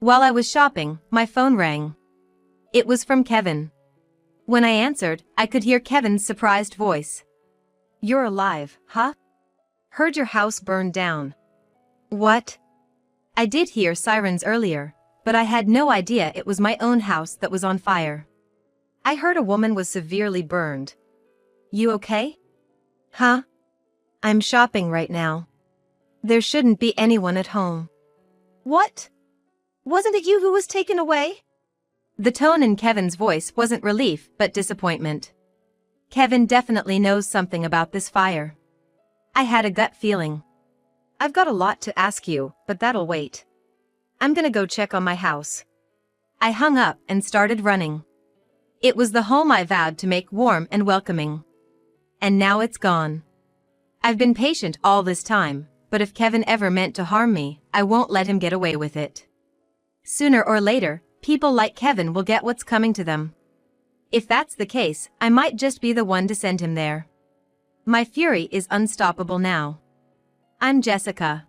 While I was shopping, my phone rang. It was from Kevin. When I answered, I could hear Kevin's surprised voice. "You're alive, huh? Heard your house burned down." "What?" I did hear sirens earlier, but I had no idea it was my own house that was on fire. I heard a woman was severely burned. "You okay?" "Huh? I'm shopping right now. There shouldn't be anyone at home." "What? Wasn't it you who was taken away?" The tone in Kevin's voice wasn't relief but disappointment. Kevin definitely knows something about this fire. I had a gut feeling. "I've got a lot to ask you, but that'll wait. I'm gonna go check on my house." I hung up and started running. It was the home I vowed to make warm and welcoming. And now it's gone. I've been patient all this time, but if Kevin ever meant to harm me, I won't let him get away with it. Sooner or later, people like Kevin will get what's coming to them. If that's the case, I might just be the one to send him there. My fury is unstoppable now. I'm Jessica.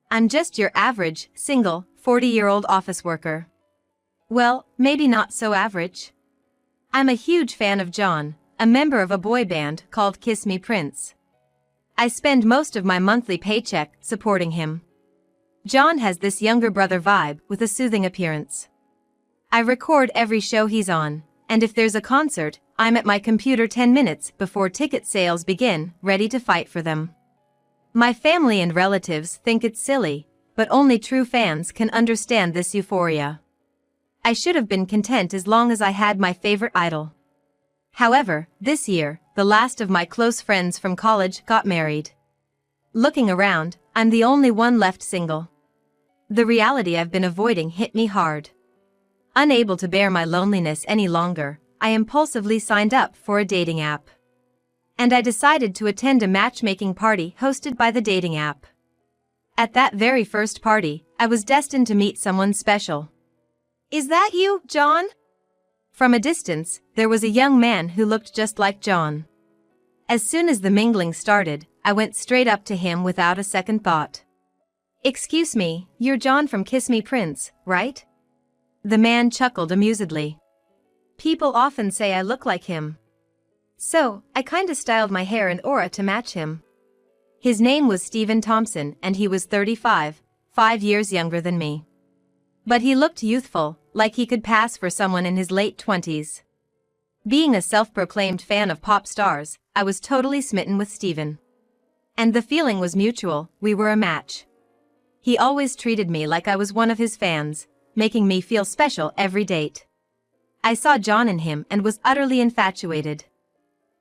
I'm just your average, single, 40-year-old office worker. Well, maybe not so average. I'm a huge fan of John, a member of a boy band called Kiss Me Prince. I spend most of my monthly paycheck supporting him. John has this younger brother vibe with a soothing appearance. I record every show he's on, and if there's a concert, I'm at my computer 10 minutes before ticket sales begin, ready to fight for them. My family and relatives think it's silly, but only true fans can understand this euphoria. I should have been content as long as I had my favorite idol. However, this year, the last of my close friends from college got married. Looking around, I'm the only one left single. The reality I've been avoiding hit me hard. Unable to bear my loneliness any longer, I impulsively signed up for a dating app. And I decided to attend a matchmaking party hosted by the dating app. At that very first party, I was destined to meet someone special. "Is that you, John?" From a distance, there was a young man who looked just like John. As soon as the mingling started, I went straight up to him without a second thought. "Excuse me, you're John from Kiss Me Prince, right?" The man chuckled amusedly. "People often say I look like him. So, I kinda styled my hair and aura to match him." His name was Stephen Thompson and he was 35, 5 years younger than me. But he looked youthful, like he could pass for someone in his late 20s. Being a self-proclaimed fan of pop stars, I was totally smitten with Stephen. And the feeling was mutual, we were a match. He always treated me like I was one of his fans, making me feel special every date. I saw John in him and was utterly infatuated.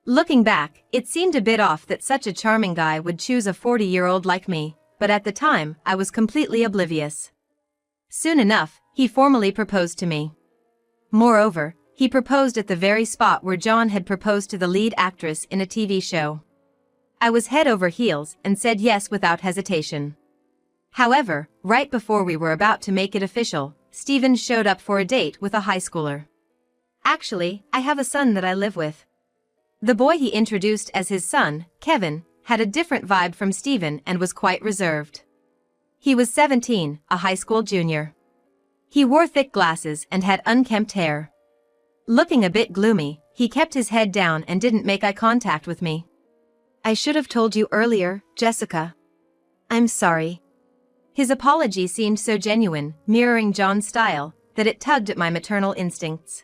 Looking back, it seemed a bit off that such a charming guy would choose a 40-year-old like me, but at the time, I was completely oblivious. Soon enough, he formally proposed to me. Moreover, he proposed at the very spot where John had proposed to the lead actress in a TV show. I was head over heels and said yes without hesitation. However, right before we were about to make it official, Stephen showed up for a date with a high schooler. Actually, I have a son that I live with. The boy he introduced as his son, Kevin, had a different vibe from Stephen and was quite reserved. He was 17, a high school junior. He wore thick glasses and had unkempt hair. Looking a bit gloomy, he kept his head down and didn't make eye contact with me. "I should have told you earlier, Jessica. I'm sorry." His apology seemed so genuine, mirroring John's style, that it tugged at my maternal instincts.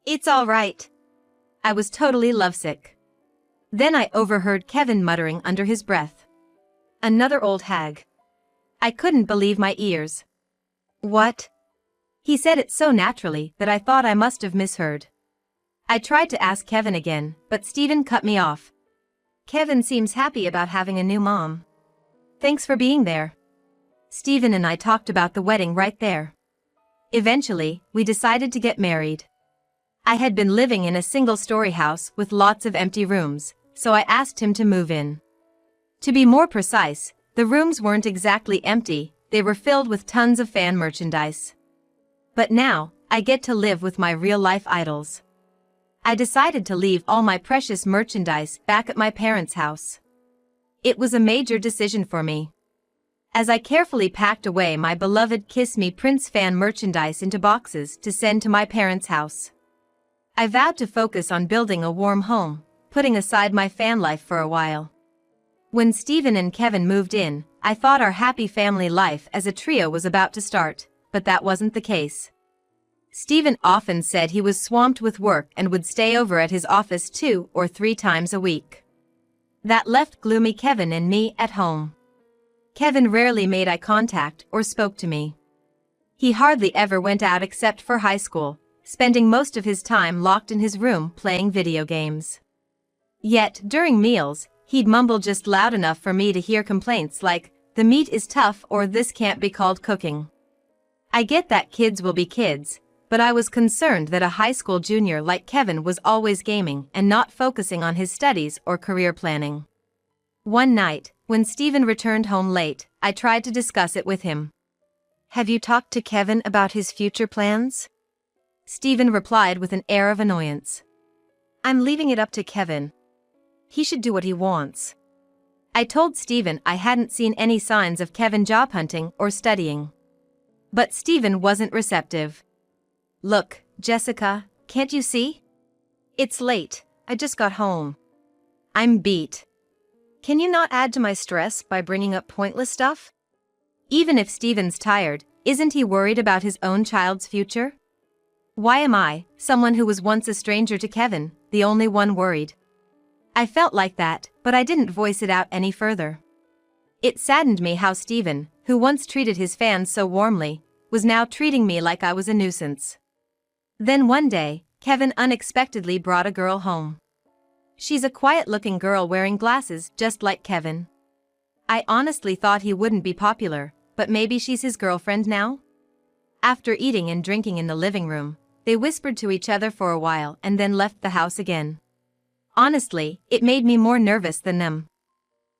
"It's all right." I was totally lovesick. Then I overheard Kevin muttering under his breath. "Another old hag." I couldn't believe my ears. "What?" He said it so naturally that I thought I must have misheard. I tried to ask Kevin again, but Stephen cut me off. "Kevin seems happy about having a new mom. Thanks for being there." Stephen and I talked about the wedding right there. Eventually, we decided to get married. I had been living in a single-story house with lots of empty rooms, so I asked him to move in. To be more precise, the rooms weren't exactly empty, they were filled with tons of fan merchandise. But now, I get to live with my real-life idols. I decided to leave all my precious merchandise back at my parents' house. It was a major decision for me. as I carefully packed away my beloved Kiss Me Prince fan merchandise into boxes to send to my parents' house. I vowed to focus on building a warm home, putting aside my fan life for a while. When Stephen and Kevin moved in, I thought our happy family life as a trio was about to start, but that wasn't the case. Stephen often said he was swamped with work and would stay over at his office 2 or 3 times a week. That left gloomy Kevin and me at home. Kevin rarely made eye contact or spoke to me. He hardly ever went out except for high school, spending most of his time locked in his room playing video games. Yet, during meals, he'd mumble just loud enough for me to hear complaints like, "The meat is tough" or "This can't be called cooking." I get that kids will be kids, but I was concerned that a high school junior like Kevin was always gaming and not focusing on his studies or career planning. One night, when Stephen returned home late, I tried to discuss it with him. "Have you talked to Kevin about his future plans?" Stephen replied with an air of annoyance. "I'm leaving it up to Kevin. He should do what he wants." I told Stephen I hadn't seen any signs of Kevin job hunting or studying. But Stephen wasn't receptive. "Look, Jessica, can't you see? It's late, I just got home. I'm beat. Can you not add to my stress by bringing up pointless stuff?" Even if Stephen's tired, isn't he worried about his own child's future? Why am I, someone who was once a stranger to Kevin, the only one worried? I felt like that, but I didn't voice it out any further. It saddened me how Stephen, who once treated his fans so warmly, was now treating me like I was a nuisance. Then one day, Kevin unexpectedly brought a girl home. She's a quiet-looking girl wearing glasses just like Kevin. I honestly thought he wouldn't be popular, but maybe she's his girlfriend now? After eating and drinking in the living room, they whispered to each other for a while and then left the house again. Honestly, it made me more nervous than them.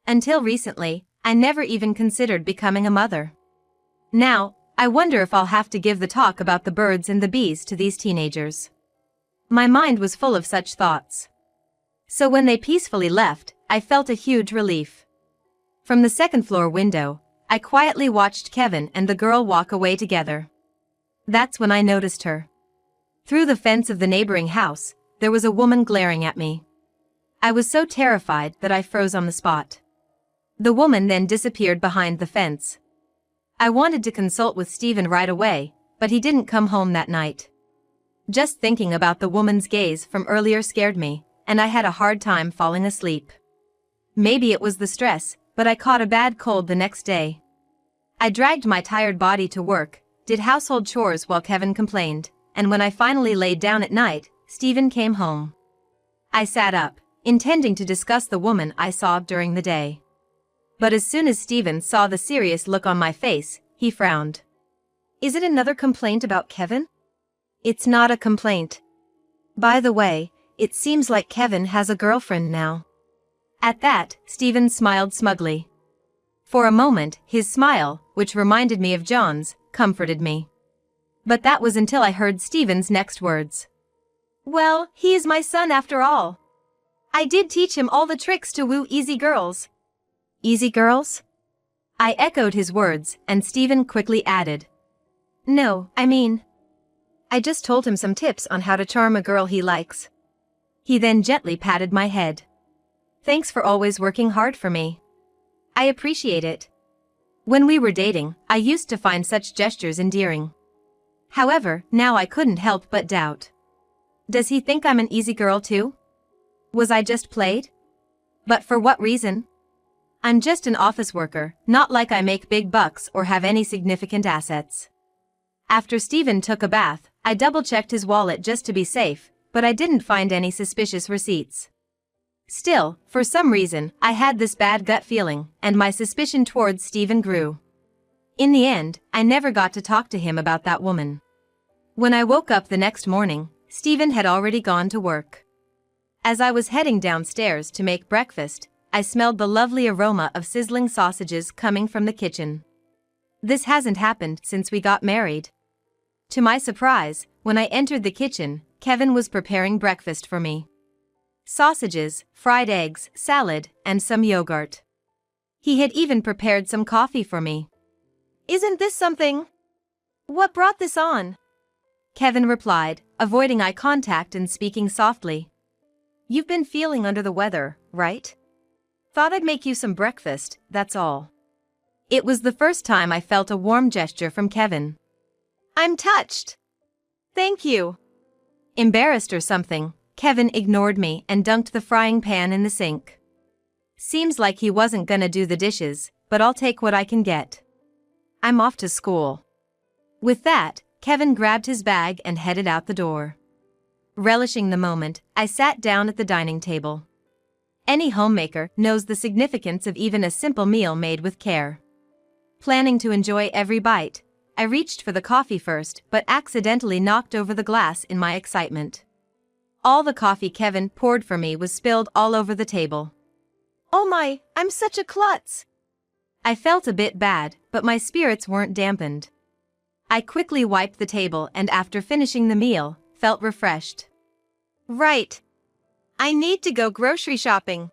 Until recently, I never even considered becoming a mother. Now, I wonder if I'll have to give the talk about the birds and the bees to these teenagers. My mind was full of such thoughts. So when they peacefully left, I felt a huge relief. From the second-floor window, I quietly watched Kevin and the girl walk away together. That's when I noticed her. Through the fence of the neighboring house, there was a woman glaring at me. I was so terrified that I froze on the spot. The woman then disappeared behind the fence. I wanted to consult with Stephen right away, but he didn't come home that night. Just thinking about the woman's gaze from earlier scared me, and I had a hard time falling asleep. Maybe it was the stress, but I caught a bad cold the next day. I dragged my tired body to work, did household chores while Kevin complained, and when I finally laid down at night, Stephen came home. I sat up, intending to discuss the woman I saw during the day. But as soon as Stephen saw the serious look on my face, he frowned. "Is it another complaint about Kevin?" "It's not a complaint. By the way, it seems like Kevin has a girlfriend now." At that, Stephen smiled smugly. For a moment, his smile, which reminded me of John's, comforted me. But that was until I heard Stephen's next words. "Well, he is my son after all. I did teach him all the tricks to woo easy girls." "Easy girls?" I echoed his words, and Stephen quickly added. "No, I just told him some tips on how to charm a girl he likes." He then gently patted my head. "Thanks for always working hard for me. I appreciate it." When we were dating, I used to find such gestures endearing. However, now I couldn't help but doubt. Does he think I'm an easy girl too? Was I just played? But for what reason? I'm just an office worker, not like I make big bucks or have any significant assets. After Stephen took a bath, I double-checked his wallet just to be safe, but I didn't find any suspicious receipts. Still, for some reason, I had this bad gut feeling, and my suspicion towards Stephen grew. In the end, I never got to talk to him about that woman. When I woke up the next morning, Stephen had already gone to work. As I was heading downstairs to make breakfast, I smelled the lovely aroma of sizzling sausages coming from the kitchen. This hasn't happened since we got married. To my surprise, when I entered the kitchen, Kevin was preparing breakfast for me. Sausages, fried eggs, salad, and some yogurt. He had even prepared some coffee for me. Isn't this something? What brought this on? Kevin replied, avoiding eye contact and speaking softly. You've been feeling under the weather, right? Thought I'd make you some breakfast, that's all. It was the first time I felt a warm gesture from Kevin. I'm touched. Thank you. Embarrassed or something, Kevin ignored me and dunked the frying pan in the sink. Seems like he wasn't gonna do the dishes, but I'll take what I can get. I'm off to school. With that, Kevin grabbed his bag and headed out the door. Relishing the moment, I sat down at the dining table. Any homemaker knows the significance of even a simple meal made with care. Planning to enjoy every bite, I reached for the coffee first but accidentally knocked over the glass in my excitement. All the coffee Kevin poured for me was spilled all over the table. Oh my, I'm such a klutz! I felt a bit bad, but my spirits weren't dampened. I quickly wiped the table and after finishing the meal, felt refreshed. Right. I need to go grocery shopping.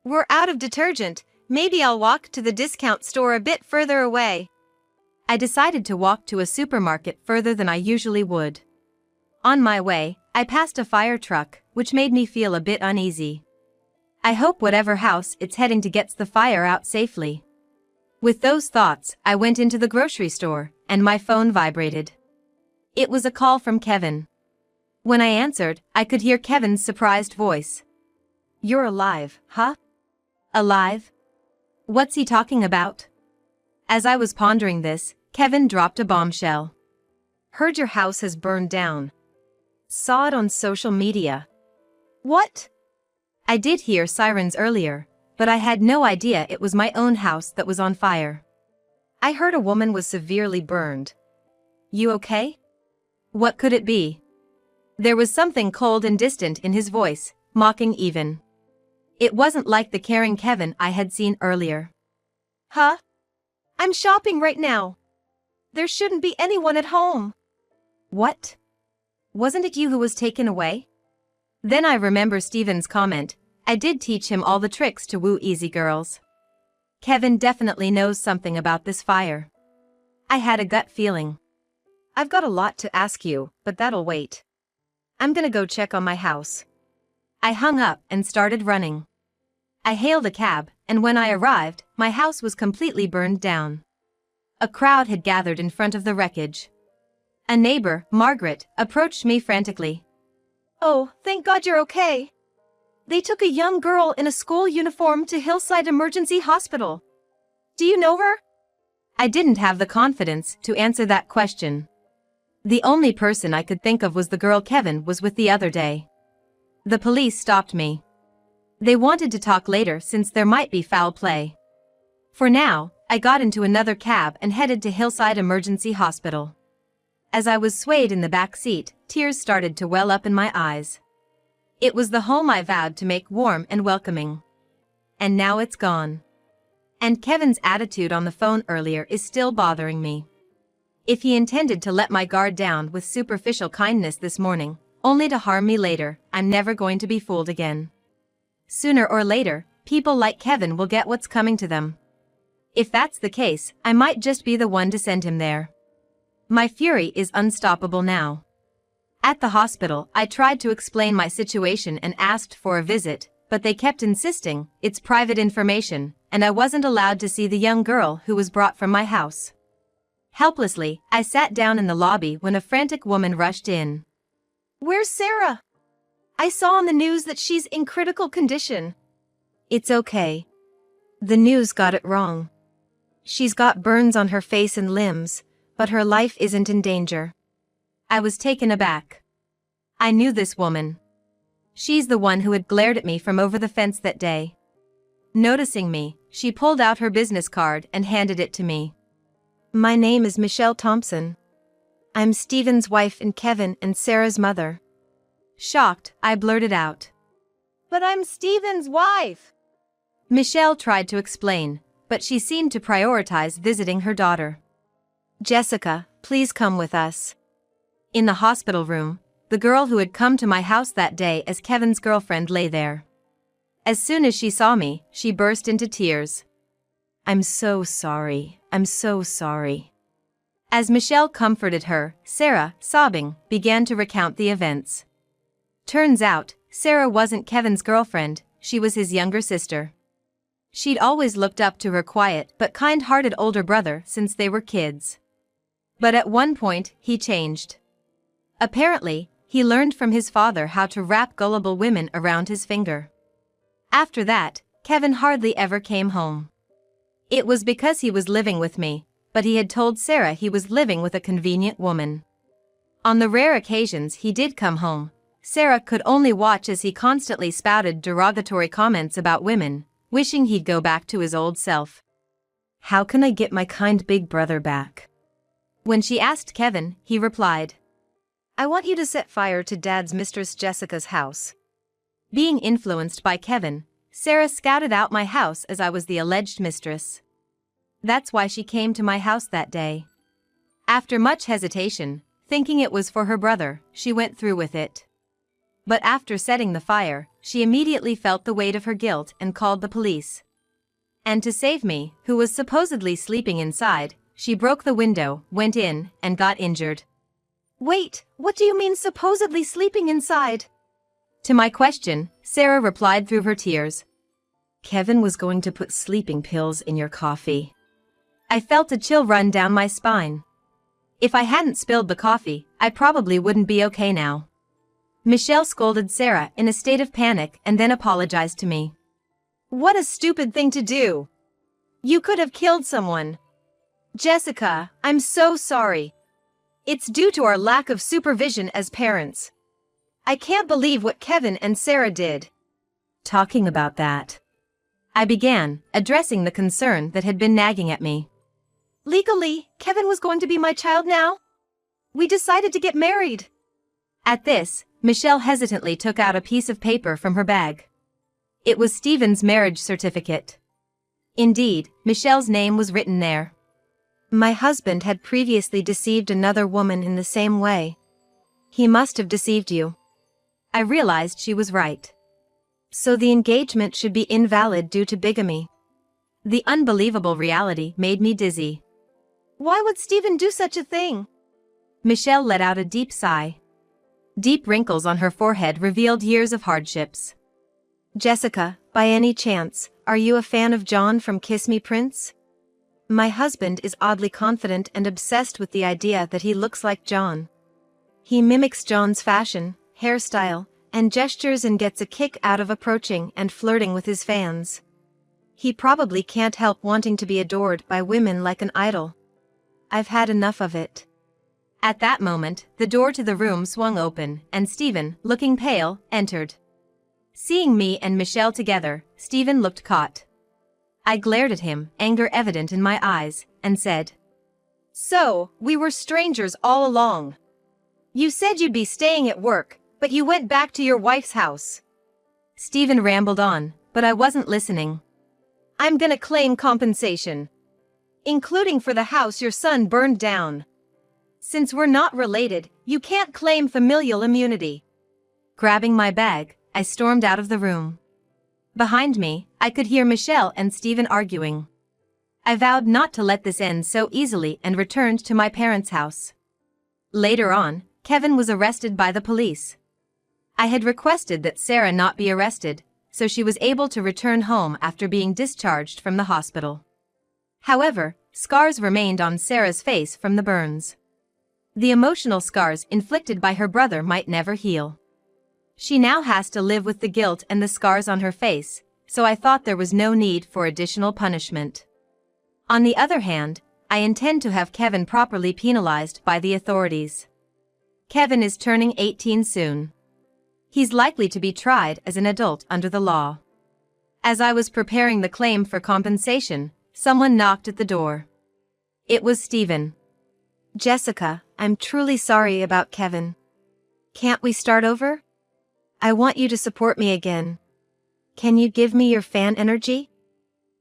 We're out of detergent, maybe I'll walk to the discount store a bit further away. I decided to walk to a supermarket further than I usually would. On my way, I passed a fire truck, which made me feel a bit uneasy. I hope whatever house it's heading to gets the fire out safely. With those thoughts, I went into the grocery store, and my phone vibrated. It was a call from Kevin. When I answered, I could hear Kevin's surprised voice. You're alive, huh? Alive? What's he talking about? As I was pondering this, Kevin dropped a bombshell. Heard your house has burned down. Saw it on social media. What? I did hear sirens earlier, but I had no idea it was my own house that was on fire. I heard a woman was severely burned. You okay? What could it be? There was something cold and distant in his voice, mocking even. It wasn't like the caring Kevin I had seen earlier. Huh? I'm shopping right now. There shouldn't be anyone at home. What? Wasn't it you who was taken away? Then I remember Steven's comment. I did teach him all the tricks to woo easy girls. Kevin definitely knows something about this fire. I had a gut feeling. I've got a lot to ask you, but that'll wait. I'm gonna go check on my house. I hung up and started running. I hailed a cab, and when I arrived, my house was completely burned down. A crowd had gathered in front of the wreckage. A neighbor, Margaret, approached me frantically. Oh, thank God you're okay. They took a young girl in a school uniform to Hillside Emergency Hospital. Do you know her? I didn't have the confidence to answer that question. The only person I could think of was the girl Kevin was with the other day. The police stopped me. They wanted to talk later since there might be foul play. For now, I got into another cab and headed to Hillside Emergency Hospital. As I was swayed in the back seat, tears started to well up in my eyes. It was the home I vowed to make warm and welcoming. And now it's gone. And Kevin's attitude on the phone earlier is still bothering me. If he intended to let my guard down with superficial kindness this morning, only to harm me later, I'm never going to be fooled again. Sooner or later, people like Kevin will get what's coming to them. If that's the case, I might just be the one to send him there. My fury is unstoppable now. At the hospital, I tried to explain my situation and asked for a visit, but they kept insisting it's private information, and I wasn't allowed to see the young girl who was brought from my house. Helplessly, I sat down in the lobby when a frantic woman rushed in. Where's Sarah? I saw on the news that she's in critical condition. It's okay. The news got it wrong. She's got burns on her face and limbs, but her life isn't in danger. I was taken aback. I knew this woman. She's the one who had glared at me from over the fence that day. Noticing me, she pulled out her business card and handed it to me. My name is Michelle Thompson. I'm Steven's wife and Kevin and Sarah's mother. Shocked, I blurted out. But I'm Steven's wife! Michelle tried to explain, but she seemed to prioritize visiting her daughter. Jessica, please come with us. In the hospital room, the girl who had come to my house that day as Kevin's girlfriend lay there. As soon as she saw me, she burst into tears. I'm so sorry. I'm so sorry. As Michelle comforted her, Sarah, sobbing, began to recount the events. Turns out, Sarah wasn't Kevin's girlfriend, she was his younger sister. She'd always looked up to her quiet but kind-hearted older brother since they were kids. But at one point, he changed. Apparently, he learned from his father how to wrap gullible women around his finger. After that, Kevin hardly ever came home. It was because he was living with me, but he had told Sarah he was living with a convenient woman. On the rare occasions he did come home, Sarah could only watch as he constantly spouted derogatory comments about women, wishing he'd go back to his old self. How can I get my kind big brother back? When she asked Kevin, he replied, I want you to set fire to Dad's mistress Jessica's house. Being influenced by Kevin, Sarah scouted out my house as I was the alleged mistress. That's why she came to my house that day. After much hesitation, thinking it was for her brother, she went through with it. But after setting the fire, she immediately felt the weight of her guilt and called the police. And to save me, who was supposedly sleeping inside, she broke the window, went in, and got injured. Wait, what do you mean supposedly sleeping inside? To my question, Sarah replied through her tears. Kevin was going to put sleeping pills in your coffee. I felt a chill run down my spine. If I hadn't spilled the coffee, I probably wouldn't be okay now. Michelle scolded Sarah in a state of panic and then apologized to me. What a stupid thing to do! You could have killed someone. Jessica, I'm so sorry. It's due to our lack of supervision as parents. I can't believe what Kevin and Sarah did. Talking about that, I began, addressing the concern that had been nagging at me. Legally, Kevin was going to be my child now? We decided to get married. At this, Michelle hesitantly took out a piece of paper from her bag. It was Stephen's marriage certificate. Indeed, Michelle's name was written there. My husband had previously deceived another woman in the same way. He must have deceived you. I realized she was right. So the engagement should be invalid due to bigamy. The unbelievable reality made me dizzy. Why would Stephen do such a thing? Michelle let out a deep sigh. Deep wrinkles on her forehead revealed years of hardships. Jessica, by any chance, are you a fan of John from Kiss Me Prince? My husband is oddly confident and obsessed with the idea that he looks like John. He mimics John's fashion, hairstyle, and gestures and gets a kick out of approaching and flirting with his fans. He probably can't help wanting to be adored by women like an idol. I've had enough of it. At that moment, the door to the room swung open, and Stephen, looking pale, entered. Seeing me and Michelle together, Stephen looked caught. I glared at him, anger evident in my eyes, and said, So, we were strangers all along. You said you'd be staying at work, but you went back to your wife's house. Stephen rambled on, but I wasn't listening. I'm gonna claim compensation. Including for the house your son burned down. Since we're not related, you can't claim familial immunity. Grabbing my bag, I stormed out of the room. Behind me, I could hear Michelle and Stephen arguing. I vowed not to let this end so easily and returned to my parents' house. Later on, Kevin was arrested by the police. I had requested that Sarah not be arrested, so she was able to return home after being discharged from the hospital. However, scars remained on Sarah's face from the burns. The emotional scars inflicted by her brother might never heal. She now has to live with the guilt and the scars on her face, so I thought there was no need for additional punishment. On the other hand, I intend to have Kevin properly penalized by the authorities. Kevin is turning 18 soon. He's likely to be tried as an adult under the law. As I was preparing the claim for compensation, someone knocked at the door. It was Stephen. Jessica, I'm truly sorry about Kevin. Can't we start over? I want you to support me again. Can you give me your fan energy?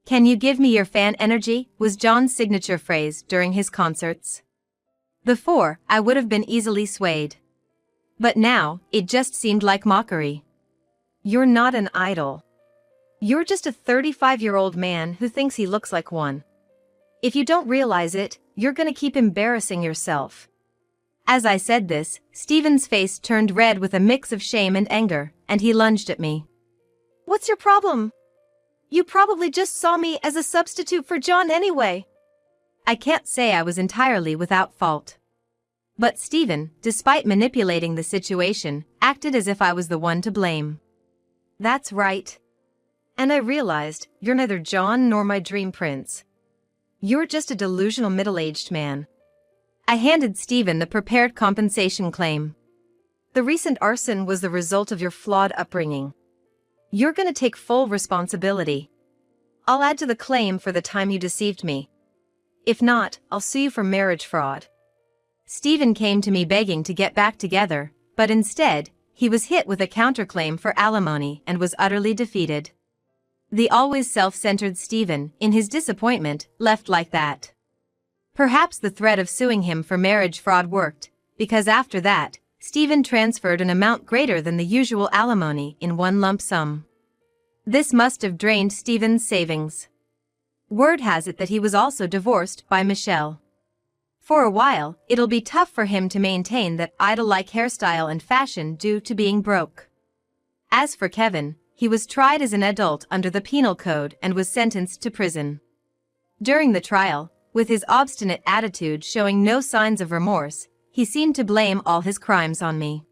Can you give me your fan energy was John's signature phrase during his concerts. Before, I would have been easily swayed. But now, it just seemed like mockery. You're not an idol. You're just a 35-year-old man who thinks he looks like one. If you don't realize it, you're gonna keep embarrassing yourself. As I said this, Steven's face turned red with a mix of shame and anger, and he lunged at me. What's your problem? You probably just saw me as a substitute for John anyway. I can't say I was entirely without fault. But Steven, despite manipulating the situation, acted as if I was the one to blame. That's right. And I realized, you're neither John nor my dream prince. You're just a delusional middle-aged man. I handed Steven the prepared compensation claim. The recent arson was the result of your flawed upbringing. You're gonna take full responsibility. I'll add to the claim for the time you deceived me. If not, I'll sue you for marriage fraud. Steven came to me begging to get back together, but instead, he was hit with a counterclaim for alimony and was utterly defeated. The always self-centered Steven, in his disappointment, left like that. Perhaps the threat of suing him for marriage fraud worked, because after that, Steven transferred an amount greater than the usual alimony in one lump sum. This must have drained Steven's savings. Word has it that he was also divorced by Michelle. For a while, it'll be tough for him to maintain that idol-like hairstyle and fashion due to being broke. As for Kevin, he was tried as an adult under the penal code and was sentenced to prison. During the trial, with his obstinate attitude showing no signs of remorse, he seemed to blame all his crimes on me.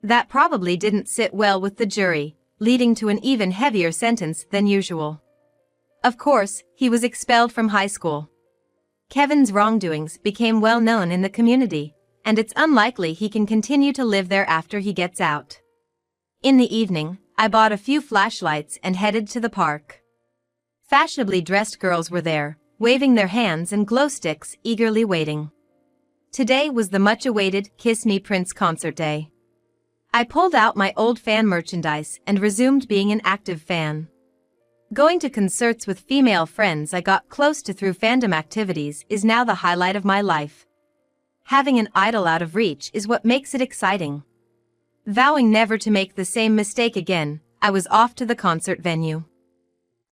That probably didn't sit well with the jury, leading to an even heavier sentence than usual. Of course, he was expelled from high school. Kevin's wrongdoings became well known in the community, and it's unlikely he can continue to live there after he gets out. In the evening, I bought a few flashlights and headed to the park. Fashionably dressed girls were there, waving their hands and glow sticks, eagerly waiting. Today was the much-awaited Kiss Me Prince concert day. I pulled out my old fan merchandise and resumed being an active fan. Going to concerts with female friends I got close to through fandom activities is now the highlight of my life. Having an idol out of reach is what makes it exciting. Vowing never to make the same mistake again, I was off to the concert venue.